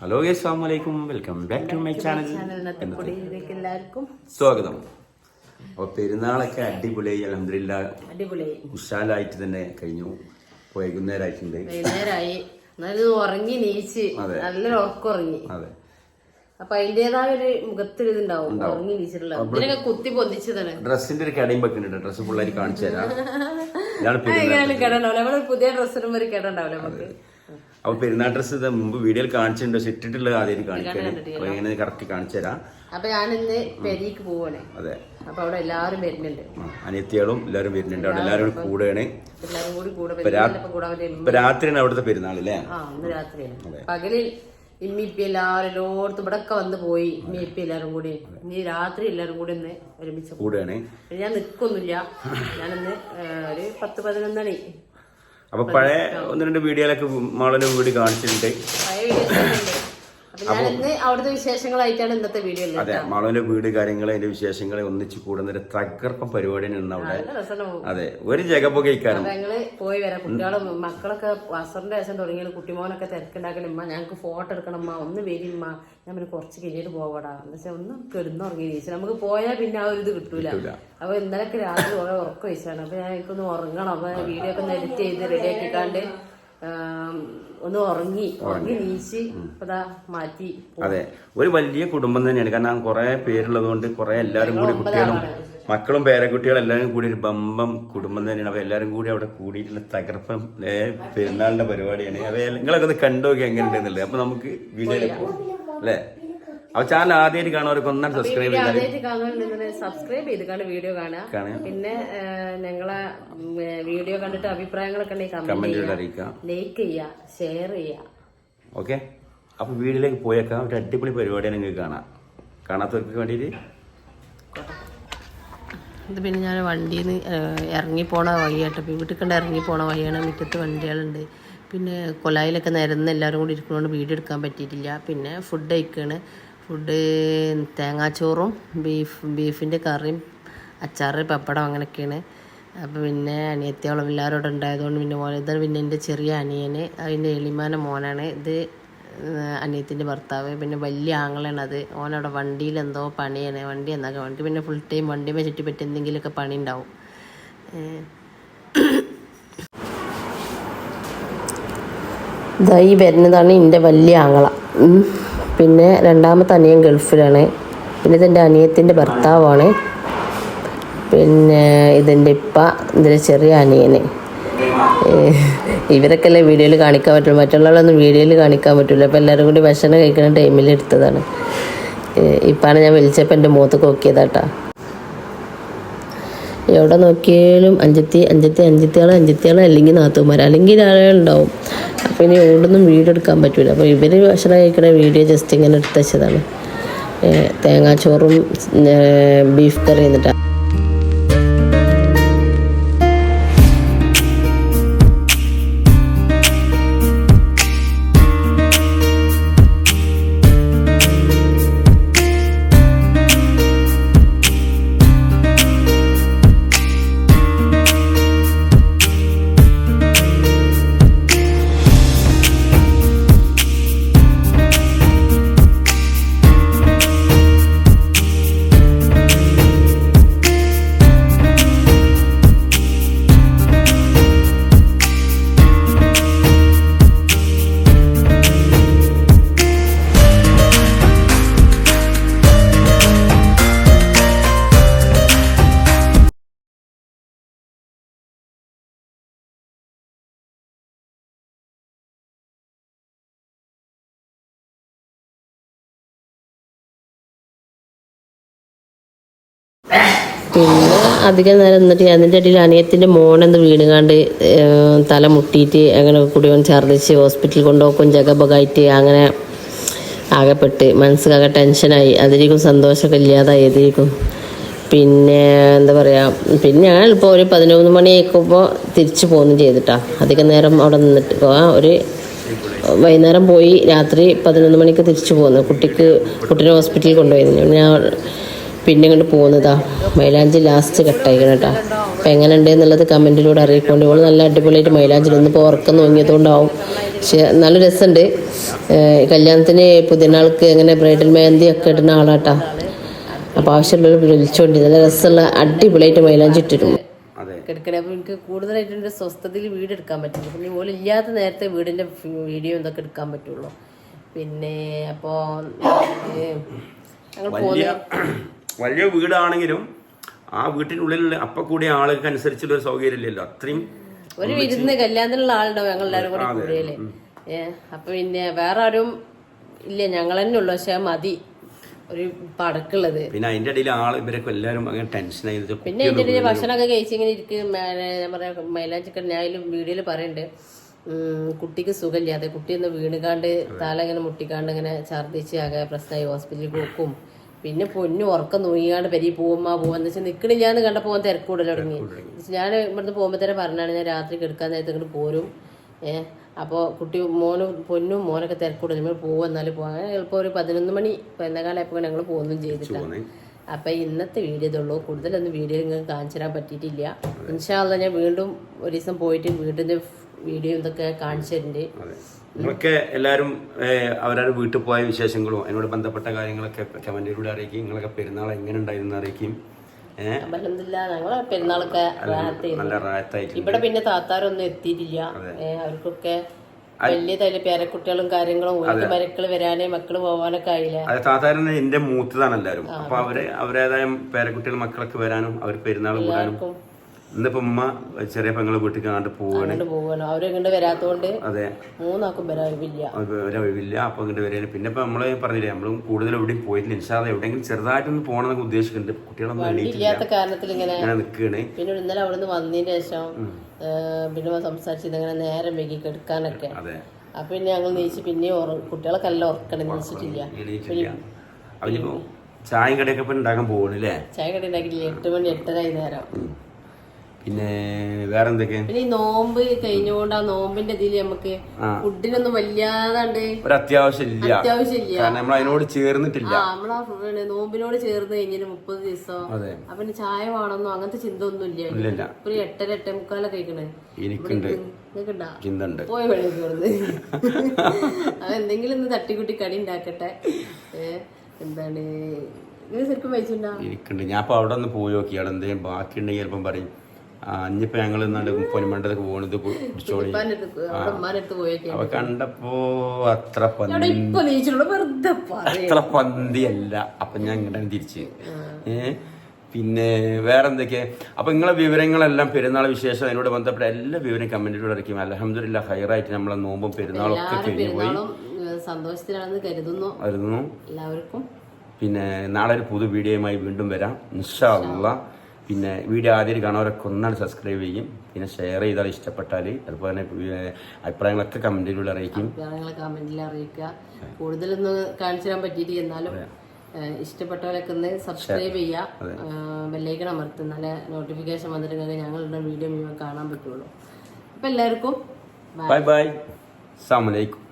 Hello അസ്സലാമു അലൈക്കും, welcome back to my channel. എല്ലാവർക്കും സ്വാഗതം. അപ്പോൾ പെരുന്നാളൊക്കെ അടിപൊളിയായി, അൽഹംദുലില്ലാഹ് അടിപൊളിയായി ഉഷാലായിട്ട് തന്നെ കഴിഞ്ഞു. വൈകുന്നേരമായിട്ടുണ്ട്, വൈകുന്നേരമായി. എന്നാലും ഉറങ്ങി നീച്ച് നല്ലൊരു ഉറക്കം ഉറങ്ങി. അതെ. അപ്പൊ അതിന്റേതായ ഒരു മുഖത്തൊരു ഇതുണ്ടാവും ഉറങ്ങി നീച്ചിട്ടുള്ള ഇതിനൊക്കെ കുത്തി പൊന്തിച്ചതാണ്. ഡ്രസ്സിന്റെ ഒരു കടയും വെക്കുന്നുണ്ട്, ഡ്രസ്സ് ഫുള്ളായിട്ട് കാണിച്ചു തരാം. കേടുണ്ടാവില്ല, നമ്മള് പുതിയ ഡ്രസ്സിനും ഒരു കേടുണ്ടാവില്ല നമുക്ക്. അപ്പൊ പെരുന്നാൾ ഡ്രസ്സ് മുമ്പ് വീഡിയോയിൽ കാണിച്ചിട്ടുണ്ട്, പക്ഷെ ഇട്ടിട്ടുള്ളത് ആദ്യം കാണിക്കുന്നത്. അപ്പൊ എങ്ങനെ കറക്റ്റ് കാണിച്ചു തരാം. അപ്പൊ ഞാനിന്ന് പെരീക്ക് പോവാണ്. അതെ. അപ്പൊ അവിടെ എല്ലാവരും വരുന്നുണ്ട്, അനിയത്തികളും എല്ലാവരും വരുന്നുണ്ട്. അവിടെ എല്ലാവരും കൂടെയാണ്. എല്ലാരും കൂടി ഇപ്പൊ രാത്രിയാണ് അവിടുത്തെ പെരുന്നാൾ അല്ലേ? ഇന്ന് രാത്രിയാണ്. പകലിൽ ഇമ്മിപ്പി എല്ലാവരും എല്ലായിടത്തും ഇവിടെ ഒക്കെ വന്ന് പോയി. ഇമ്മിപ്പി എല്ലാരും കൂടി ഇനി രാത്രി എല്ലാരും കൂടി ഒന്ന് ഒരുമിച്ച് കൂടെയാണ്. ഞാൻ നിക്കൊന്നുമില്ല, ഞാനിന്ന് ഒരു 10-11 മണി. അപ്പൊ പഴയ 1-2 വീഡിയോയിലൊക്കെ മോളെ വീട് കാണിച്ചിട്ടുണ്ട്. അപ്പൊ ഞാനിന്ന് അവിടുത്തെ വിശേഷങ്ങളായിട്ടാണ് ഇന്നത്തെ വീഡിയോ. അതെ, മാളവിന്റെ വീട് കാര്യങ്ങൾ, അതിന്റെ വിശേഷങ്ങളെ ഒന്നിച്ച് കൂടുന്നൊരു തകർപ്പം പരിപാടിയാണ് ഇന്ന് അവിടെ. അതെ, ഒരു ജഗപ്പൊക്കെ ഇക്കാരം ഞങ്ങള് പോയി വരാം. കുട്ടികളും മക്കളൊക്കെ വസറിന്റെ ദിവസം തുടങ്ങിയ കുട്ടിമോനൊക്കെ തിരക്കുണ്ടാക്കലുമ്മ, ഞങ്ങൾക്ക് ഫോട്ടോ എടുക്കണമ്മ, ഒന്ന് വരിമ്മ. ഞാൻ പിന്നെ കുറച്ച് കഴിഞ്ഞിട്ട് പോവാടാ എന്ന് വെച്ചാൽ ഒന്ന് കിടന്നുറങ്ങി ചോദിച്ചു. നമുക്ക് പോയാൽ പിന്നെ ആ ഒരു ഇത് കിട്ടൂല. അപ്പൊ ഇന്നലൊക്കെ രാത്രി കുറെ ഉറക്കം വെച്ചാണ്. അപ്പൊ ഞാൻ എനിക്കൊന്ന് ഉറങ്ങണം. അപ്പൊ വീഡിയോ ഒക്കെ ഒന്ന് എഡിറ്റ് ചെയ്ത് റെഡി ആക്കിക്കാണ്ട് ഒന്ന് ഉറങ്ങി നീച്ച് ഇപ്പതാ മാറ്റി. അതെ, ഒരു വലിയ കുടുംബം തന്നെയാണ്. കാരണം കുറെ പേരുള്ളത് കൊണ്ട് കുറെ എല്ലാരും കൂടി കുട്ടികളും മക്കളും പേരക്കുട്ടികളും എല്ലാവരും കൂടി ഒരു ബമ്പം കുടുംബം തന്നെയാണ്. അപ്പൊ എല്ലാരും കൂടി അവിടെ കൂടിയിട്ടുള്ള തകർപ്പം പെരുന്നാളിന്റെ പരിപാടിയാണ്. അപ്പൊ നിങ്ങളൊക്കെ ഒന്ന് കണ്ടുനോക്കി എങ്ങനെയുണ്ടെന്നുള്ളത്. അപ്പൊ നമുക്ക് വീഡിയോയിലേക്ക് പോകും അല്ലേ? അപ്പൊ ചാനൽ ആദ്യമായിട്ട് കാണുന്നവർക്ക് ഒന്നാണ് സബ്സ്ക്രൈബ് സബ്സ്ക്രൈബ് ചെയ്ത് വീഡിയോ കാണാം. പിന്നെ ഞങ്ങളെ വീഡിയോ കണ്ടിട്ട് അഭിപ്രായങ്ങളൊക്കെ ഉണ്ടെങ്കിൽ കമന്റ് അറിയിക്കാം, ലൈക്ക് ചെയ്യുക, ഷെയർ ചെയ്യുക. ഓക്കെ. അപ്പൊ വീഡിയോയിലേക്ക് പോയേക്കാം. ഒരു അടിപൊളി പരിപാടിയാണ് നിങ്ങൾക്ക് കാണാത്തവർക്ക് വേണ്ടിയിട്ട്. ഇത് പിന്നെ ഞാൻ വണ്ടിയിൽ നിന്ന് ഇറങ്ങിപ്പോണ വഴിയാട്ടോ. വീട്ടിൽ കണ്ട് ഇറങ്ങിപ്പോണ വഴിയാണ്. മുറ്റത്ത് വണ്ടികളുണ്ട്. പിന്നെ കൊലായിലൊക്കെ നിരന്ന് എല്ലാവരും കൂടി ഇരിക്കുന്നതുകൊണ്ട് വീഡിയോ എടുക്കാൻ പറ്റിയിട്ടില്ല. പിന്നെ ഫുഡ് കഴിക്കുകയാണ്. ഫുഡ് തേങ്ങാച്ചോറും ബീഫിൻ്റെ കറിയും അച്ചാറ് പപ്പടം അങ്ങനെയൊക്കെയാണ്. അപ്പോൾ പിന്നെ അനിയത്തിയോളം എല്ലാവരും ഇവിടെ ഉണ്ടായതുകൊണ്ട് പിന്നെ ഇതാണ് പിന്നെ എൻ്റെ ചെറിയ അനിയന്, അതിൻ്റെ എളിമാന മോനാണ്. ഇത് അനിയത്തിൻ്റെ ഭർത്താവ്. പിന്നെ വലിയ ആങ്ങളാണ് അത്. ഓനവിടെ വണ്ടിയിൽ എന്തോ പണിയാണ്. വണ്ടി എന്നൊക്കെ വണ്ടി പിന്നെ ഫുൾ ടൈം വണ്ടിയുമേ ചുറ്റിപ്പറ്റി എന്തെങ്കിലുമൊക്കെ പണി ഉണ്ടാവും. ഇതായി വരുന്നതാണ് എൻ്റെ വലിയ ആങ്ങള. പിന്നെ രണ്ടാമത്തെ അനിയൻ ഗൾഫിലാണ്. പിന്നെ ഇതെൻ്റെ അനിയത്തിൻ്റെ ഭർത്താവാണ്. പിന്നെ ഇതെൻ്റെ ഇപ്പ, ഇതിൻ്റെ ചെറിയ അനിയന്. ഇവരൊക്കെ അല്ലേ വീഡിയോയിൽ കാണിക്കാൻ പറ്റുള്ളൂ, മറ്റുള്ളവരൊന്നും വീഡിയോയിൽ കാണിക്കാൻ പറ്റില്ല. അപ്പോൾ എല്ലാവരും കൂടി ഭക്ഷണം കഴിക്കുന്ന ടൈമിൽ എടുത്തതാണ്. ഇപ്പാണ് ഞാൻ വിളിച്ചപ്പോൾ എൻ്റെ മുഖത്ത് നോക്കിയതാട്ടാ. എവിടെ നോക്കിയാലും അഞ്ചത്തിയാളോ അല്ലെങ്കിൽ നാത്തുമാർ അല്ലെങ്കിൽ ആളുകളുണ്ടാവും. അപ്പോൾ ഇനി എവിടെയൊന്നും വീഡിയോ എടുക്കാൻ പറ്റില്ല. അപ്പോൾ ഇവർ ഭക്ഷണം കഴിക്കുന്ന വീഡിയോ ജസ്റ്റ് ഇങ്ങനെ എടുത്ത് വെച്ചതാണ്. തേങ്ങാച്ചോറും ബീഫ് കറി എന്നിട്ടാണ്. പിന്നെ അധികം നേരം നിന്നിട്ട് അതിൻ്റെ ഇടയിൽ അനിയത്തിൻ്റെ മോനെന്ത് വീണുകാണ്ട് തല മുട്ടിയിട്ട് അങ്ങനെ കുടിവൻ ഛർദ്ദിച്ച് ഹോസ്പിറ്റലിൽ കൊണ്ടുപോക്കും ജഗബഗായിട്ട് അങ്ങനെ ആകെപ്പെട്ട് മനസ്സിലാകെ ടെൻഷനായി. അതിരിക്കും സന്തോഷമൊക്കെ ഇല്ലാതായതിരിക്കും. പിന്നെ എന്താ പറയുക, പിന്നെ ഞങ്ങൾ ഇപ്പോൾ ഒരു 11 മണിയായിക്കുമ്പോൾ തിരിച്ചു പോകുന്നു ചെയ്തിട്ടാ. അധികം നേരം അവിടെ നിന്നിട്ട് ഒരു വൈകുന്നേരം പോയി രാത്രി 11 മണിക്ക് തിരിച്ചു പോന്നു. കുട്ടീനെ ഹോസ്പിറ്റലിൽ കൊണ്ടുപോയിരുന്നു. ഞാൻ പിന്നെ ഇങ്ങോട്ട് പോകുന്നതാ. മൈലാഞ്ചി ലാസ്റ്റ് കട്ടായിക്കണം കേട്ടോ. അപ്പം എങ്ങനെ ഉണ്ട് എന്നുള്ളത് കമൻറ്റിലൂടെ അറിയിക്കൊണ്ട്. ഇവൾ നല്ല അടിപൊളിയായിട്ട് മൈലാഞ്ചി ഇന്നിപ്പോൾ ഉറക്കം തോന്നിയതുകൊണ്ടാവും. പക്ഷെ നല്ല രസമുണ്ട്. കല്യാണത്തിന് പുതിയനാൾക്ക് അങ്ങനെ ബ്രൈഡൽ മെഹന്തി ഒക്കെ ഇടുന്ന ആളാട്ടാ. അപ്പോൾ ആവശ്യമുള്ളവർ വിളിച്ചോണ്ടി. നല്ല രസമുള്ള അടിപൊളിയായിട്ട് മൈലാഞ്ചി ഇട്ടിരുന്നു കിടക്കണേ. അപ്പോൾ എനിക്ക് കൂടുതലായിട്ട് സ്വസ്ഥതയിൽ വീട് എടുക്കാൻ പറ്റില്ല. പിന്നെ ഇതുപോലെ ഇല്ലാത്ത നേരത്തെ വീടിൻ്റെ വീഡിയോ ഇതൊക്കെ എടുക്കാൻ പറ്റുള്ളൂ. പിന്നെ അപ്പോൾ ഞങ്ങൾ വലിയ വീടാണെങ്കിലും ആ വീട്ടിനുള്ളിൽ അപ്പൊ കൂടിയ ആളുകൾക്ക് അനുസരിച്ചുള്ള ഒരു സൗകര്യമില്ലല്ലോ. അത്രയും ഒരു വിരുന്ന് കല്യാണത്തിനുള്ള ആളുണ്ടാവും ഞങ്ങളെല്ലാവരും കൂടെ കൂടിയല്ലേ. അപ്പൊ പിന്നെ വേറെ ആരും ഇല്ല, ഞങ്ങൾ തന്നെ ഉള്ളു. പക്ഷെ മതി ഒരു പടക്കുള്ളത്. പിന്നെ അതിന്റെ ഇടയിൽ ആള് ഇവരൊക്കെ എല്ലാവരും അങ്ങനെ ടെൻഷൻ ആയത്. പിന്നെ അതിന്റെ ഇടയിൽ ഭക്ഷണമൊക്കെ കഴിച്ചിങ്ങനെ ഇരിക്കും. ഞാൻ പറയാ മൈലാഞ്ചിക്ക് ഞാൻ വീഡിയോയിൽ പറയുന്നുണ്ട്, കുട്ടിക്ക് സുഖമില്ലാതെ കുട്ടി ഒന്ന് വീണുകാണ്ട് തല ഇങ്ങനെ മുട്ടിക്കാണ്ട് ഇങ്ങനെ ഛർദ്ദിച്ച് ആകെ പ്രശ്നമായി ഹോസ്പിറ്റലിൽ പോക്കും. പിന്നെ പൊന്നു ഉറക്കം തൂങ്ങിക്കാണ്ട് പെരി പോവാന്ന് വെച്ചാൽ നിൽക്കണില്ലാന്ന് കണ്ടപ്പോൾ പോകാൻ തിരക്കൂടൽ തുടങ്ങി. ഞാൻ ഇവിടുന്ന് പോകുമ്പോൾ തന്നെ പറഞ്ഞാണ് ഞാൻ രാത്രി കിടക്കാൻ നേരത്തെ ഇങ്ങോട്ട് പോരും. അപ്പോൾ കുട്ടി പൊന്നും മോനൊക്കെ തിരക്കൂടൽ നമ്മൾ പോവെന്നാലും പോകാൻ ചിലപ്പോൾ ഒരു 11 മണി 11 കാലമായപ്പോൾ ഞങ്ങൾ പോകുന്നും ചെയ്തിട്ടാണ്. അപ്പം ഇന്നത്തെ വീഡിയോ ഇതുള്ളൂ. കൂടുതലൊന്നും വീഡിയോ നിങ്ങൾക്ക് കാണിച്ചു തരാൻ പറ്റിയിട്ടില്ല. ഇൻഷാ അല്ലാഹ് ഞാൻ വീണ്ടും ഒരു ദിവസം പോയിട്ട് വീടിൻ്റെ വീഡിയോ ഇതൊക്കെ കാണിച്ചു തരുന്നുണ്ട്. നിങ്ങളൊക്കെ എല്ലാവരും അവരവരുടെ വീട്ടിൽ പോയ വിശേഷങ്ങളും അതിനോട് ബന്ധപ്പെട്ട കാര്യങ്ങളൊക്കെ കമന്റിലൂടെ അറിയിക്കും. നിങ്ങളൊക്കെ പെരുന്നാൾ എങ്ങനെ ഉണ്ടായിരുന്നു അറിയിക്കും. ഞങ്ങളെ പെരുന്നാളൊക്കെ നല്ല റായത്തായിട്ട്. ഇവിടെ പിന്നെ താത്താരൊന്നും എത്തിയിട്ടില്ല. അവർക്കൊക്കെ വലിയ തല പേരക്കുട്ടികളും കാര്യങ്ങളും മരക്കള് വരാനേ മക്കള് പോവാനൊക്കെ ആയില്ല. അത് താത്താരനെ എന്റെ മൂത്തതാണ് എല്ലാവരും. അപ്പൊ അവരേതായ പേരക്കുട്ടികൾ മക്കളൊക്കെ വരാനും അവർ പെരുന്നാൾ കൂടാനും. ഇന്നിപ്പോ ഉമ്മ ചെറിയ പെങ്ങളെ വീട്ടിൽ കാണാണ്ട് പോവാണ്. അവരിങ്ങോട്ട് വരാത്തോണ്ട് അതെ 3 ആൾക്കും വരാവില്ല. അപ്പൊ ഇങ്ങോട്ട് വരാൻ പിന്നെ ഇപ്പൊ നമ്മള് പറഞ്ഞില്ലേ നമ്മളും കൂടുതൽ എവിടെയും പോയിട്ടില്ല. ഇൻഷാല്ലാഹ് എവിടെയെങ്കിലും ചെറുതായിട്ടൊന്ന് പോകണമെന്നൊക്കെ ഉദ്ദേശിക്കുന്നുണ്ട്. കുട്ടികളൊന്നും ഇല്ലാത്ത കാരണത്തിൽ ഇങ്ങനെ നിൽക്കുകയാണ്. പിന്നെ ഇന്നലെ അവിടുന്ന് വന്നതിന് ശേഷം പിന്നെ സംസാരിച്ചത് ഇങ്ങനെ നേരം വൈകി കെടുക്കാനൊക്കെ. അപ്പൊ പിന്നെ ഞങ്ങൾ നീച്ച് പിന്നെ കുട്ടികളൊക്കെ എല്ലാം ഉറക്കണം നീച്ചിട്ടില്ല. ചായയും കടയൊക്കെ ഇപ്പൊ ഉണ്ടാക്കാൻ പോകണല്ലേ. ചായ കട ഉണ്ടാക്കിയില്ല. 8 മണി 8:30 നേരം. പിന്നെ വേറെ എന്തൊക്കെ പിന്നെ ഈ നോമ്പ് കഴിഞ്ഞുകൊണ്ട് ആ നോമ്പിന്റെ ഇതിൽ നമുക്ക് ഫുഡിനൊന്നും വല്ലാതാണ്ട് ഒരു അത്യാവശ്യമില്ല. കാരണം നമ്മൾ അതിനോട് ചേർന്നിട്ടില്ല. നമ്മളാ നോമ്പിനോട് ചേർന്ന് കഴിഞ്ഞാൽ 30 ദിവസം അപ്പൊ ചായ വേണമെന്നോ അങ്ങനത്തെ ചിന്ത ഒന്നും ഇല്ല. ഒരു 8:30 8:45 കഴിക്കണേ എനിക്കുണ്ട്. പോയ വഴിക്കുന്നത് അതെന്തെങ്കിലും ഒന്ന് തട്ടിക്കുട്ടി കടി ഉണ്ടാക്കട്ടെ. എന്താണ് ശരിക്കും വെച്ചിട്ടുണ്ടോ? എനിക്കുണ്ട്. ഞാൻ അപ്പൊ അവിടെ ഒന്ന് പോയി നോക്കി. അവിടെ എന്തെങ്കിലും ബാക്കി ഉണ്ടെങ്കിൽ ചിലപ്പം പറയും ഇനിയിപ്പോ ഞങ്ങൾ പൊന്മണ്ടതൊക്കെ പോണത് പിടിച്ചോളി. അവ കണ്ടപ്പോ അത്ര പന്തിയല്ല. അപ്പൊ ഞാൻ ഇങ്ങോട്ടാണ് തിരിച്ച്. പിന്നെ വേറെ എന്തൊക്കെ അപ്പൊ നിങ്ങളെ വിവരങ്ങളെല്ലാം പെരുന്നാൾ വിശേഷം അതിനോട് ബന്ധപ്പെട്ട എല്ലാ വിവരം കമന്റിലൂടെ ഇറക്കും. അൽഹംദുലില്ലാഹ് ഹൈറായിട്ട് നമ്മളെ നോമ്പും പെരുന്നാളൊക്കെ കഴിഞ്ഞു പോയി. സന്തോഷത്തിലാണെന്ന് കരുതുന്നു എല്ലാവർക്കും. പിന്നെ നാളെ ഒരു പുതു വീഡിയോയുമായി വീണ്ടും വരാം ഇൻഷാ അല്ലാഹ്. പിന്നെ വീഡിയോ ആദ്യം കാണുന്നവരൊക്കെ ഒന്നാണ് സബ്സ്ക്രൈബ് ചെയ്യും. പിന്നെ ഷെയർ ചെയ്താൽ ഇഷ്ടപ്പെട്ടാൽ അതുപോലെ തന്നെ അഭിപ്രായങ്ങളൊക്കെ കമന്റിലൂടെ അറിയിക്കും. കൂടുതലൊന്നും കാണിച്ചു തരാൻ പറ്റിയിട്ട് എന്നാലും ഇഷ്ടപ്പെട്ടവരൊക്കെ ഒന്ന് സബ്സ്ക്രൈബ് ചെയ്യുക. ബെല്ലൈക്കൺ അമർത്തും. നല്ല നോട്ടിഫിക്കേഷൻ വന്നിട്ടുണ്ടെങ്കിൽ ഞങ്ങളുടെ വീഡിയോ മുഴുവൻ കാണാൻ പറ്റുള്ളൂ. അപ്പം എല്ലാവർക്കും ബൈ ബൈ. അസ്സലാമു അലൈക്കും.